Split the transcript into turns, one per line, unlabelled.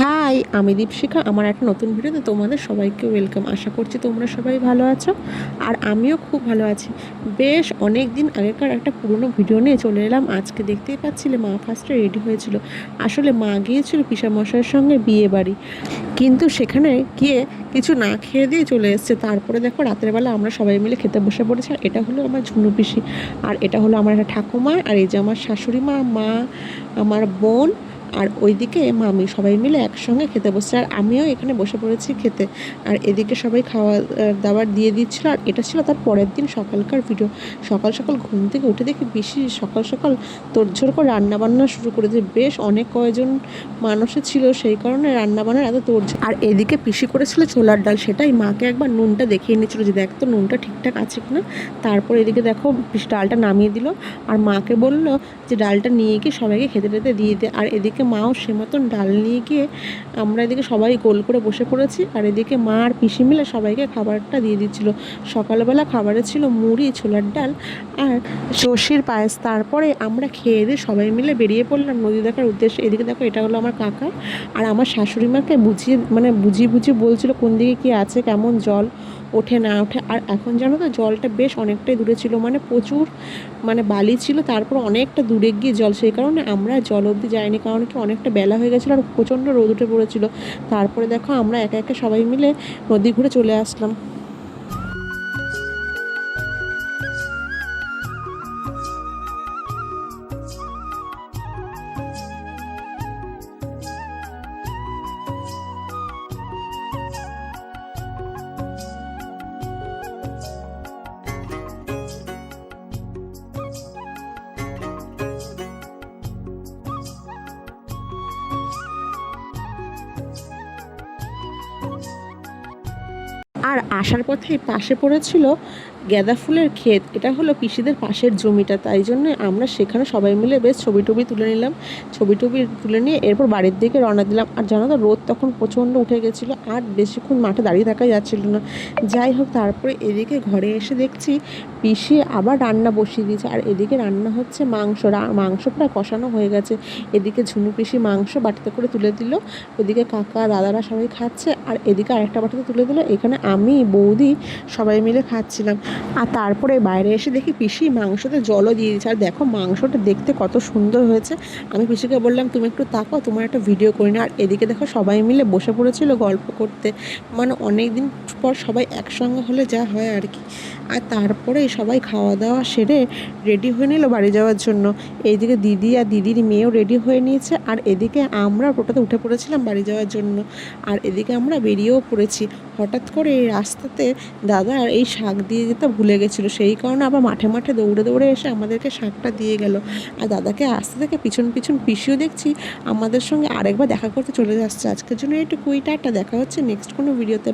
High, আমি দীপশিখা। আমার একটা নতুন ভিডিওতে তোমাদের সবাইকে ওয়েলকাম। আশা করছি তোমরা সবাই ভালো আছো, আর আমিও খুব ভালো আছি। বেশ অনেক দিন আগেকার একটা পুরনো ভিডিও নিয়ে চলে এলাম আজকে। দেখতেই পাচ্ছিলে মা ফার্স্টে রেডি হয়েছিল। আসলে মা গিয়েছিল পিসামশাইয়ের সঙ্গে বিয়ে বাড়ি, কিন্তু সেখানে গিয়ে কিছু না খেয়ে দিয়ে চলে এসছে। তারপরে দেখো রাতের বেলা আমরা সবাই মিলে খেতে বসে পড়েছি। আর এটা হলো আমার ঝুনু পিসি, আর এটা হলো আমার একটা ঠাকুমা, আর এই যে আমার শাশুড়ি মা, মা, আমার বোন, আর ওইদিকে মামি, সবাই মিলে একসঙ্গে খেতে বসছে। আর আমিও এখানে বসে পড়েছি খেতে। আর এদিকে সবাই খাওয়া দাওয়ার দিয়ে দিচ্ছিল। আর এটা ছিল তার পরের দিন সকালকার ভিডিও। সকাল সকাল ঘুম থেকে উঠে দেখি বেশি সকাল সকাল তোড়ঝোড় করে রান্নাবান্না শুরু করেছে। বেশ অনেক কয়জন মানুষে ছিল, সেই কারণে রান্নাবান্নার এত তোড়ঝোড়। আর এদিকে পিসি করেছিল ছোলার ডাল, সেটাই মাকে একবার নুনটা দেখিয়ে নিচ্ছিল যে দেখ তো নুনটা ঠিকঠাক আছে কিনা। তারপর এদিকে দেখো পিসি ডালটা নামিয়ে দিল, আর মাকে বলল যে ডালটা নিয়ে গিয়ে সবাইকে খেতে টেতে দিয়ে দে। আর এদিকে মাও সে মতন ডাল নিয়ে গিয়ে আমরা এদিকে সবাই গোল করে বসে পড়েছি। আর এদিকে মা আর পিসি মিলে সবাইকে খাবারটা দিয়ে দিচ্ছিল। সকালবেলা খাবারে ছিল মুড়ি, ছোলার ডাল আর সর্ষের পায়েস। তারপরে আমরা খেয়ে দিয়ে সবাই মিলে বেরিয়ে পড়লাম নদী দেখার উদ্দেশ্যে। এদিকে দেখো এটা হলো আমার কাকা, আর আমার শাশুড়ি মাকে বুঝিয়ে বলছিল কোন দিকে কী আছে, কেমন জল ওঠে না ওঠে। আর এখন জানো তো জলটা বেশ অনেকটাই দূরে ছিল, মানে প্রচুর বালি ছিল, তারপর অনেকটা দূরে গিয়ে জল, সেই কারণে আমরা জল অবধি যাইনি, কারণ কি অনেকটা বেলা হয়ে গেছিলো আর প্রচণ্ড রোদ উঠে পড়েছিল। তারপরে দেখো আমরা একে একে সবাই মিলে নদী ঘুরে চলে আসলাম। আর আসার পথে পাশে পড়েছিল গাঁদা ফুলের ক্ষেত। এটা হলো পিসিদের পাশের জমিটা, তাই জন্য আমরা সেখানে সবাই মিলে বেশ ছবি টবি তুলে নিলাম। ছবি টবি তুলে নিয়ে এরপর বাড়ির দিকে রওনা দিলাম। আর জানো তো রোদ তখন প্রচণ্ড উঠে গেছিলো, আর বেশিক্ষণ মাঠে দাঁড়িয়ে থাকা যাচ্ছিল না। যাই হোক, তারপরে এদিকে ঘরে এসে দেখছি পিসি আবার রান্না বসিয়ে দিয়েছে। আর এদিকে রান্না হচ্ছে মাংস প্রায় কষানো হয়ে গেছে। এদিকে ঝুনু পিসি মাংস বাটিতে করে তুলে দিল, ওদিকে কাকা দাদারা সবাই খাচ্ছে, আর এদিকে আরেকটা বাটিতে তুলে দিল। এখানে আমি বৌদি সবাই মিলে খাচ্ছিলাম। আর তারপরে বাইরে এসে দেখি পিসি মাংসতে জলও দিয়ে দিয়েছে। আর দেখো মাংসটা দেখতে কত সুন্দর হয়েছে। আমি পিসিকে বললাম তুমি একটু তাকাও, তোমার একটা ভিডিও করি না। আর এদিকে দেখো সবাই মিলে বসে পড়েছিল গল্প করতে, মানে অনেক দিন পর সবাই একসঙ্গে হলে যা হয় আর কি। আর তারপরে সবাই খাওয়া দাওয়া সেরে রেডি হয়ে নিল বাড়ি যাওয়ার জন্য। এইদিকে দিদি আর দিদির মেয়েও রেডি হয়ে নিয়েছে, আর এদিকে আমরা টোটোতে উঠে পড়েছিলাম বাড়ি যাওয়ার জন্য। আর এদিকে আমরা বেরিয়েও পড়েছি। হঠাৎ করে এই রাস্তাতে দাদা এই শাক দিয়ে যেতে ভুলে গেছিলো, সেই কারণে আবার মাঠে মাঠে দৌড়ে দৌড়ে এসে আমাদেরকে শাকটা দিয়ে গেল। আর দাদাকে আসতে থেকে পিছন পিছন পিসিও দেখছি আমাদের সঙ্গে আরেকবার দেখা করতে চলে যাচ্ছে। আজকের জন্য একটু টাটা, দেখা হচ্ছে নেক্সট কোনো ভিডিওতে।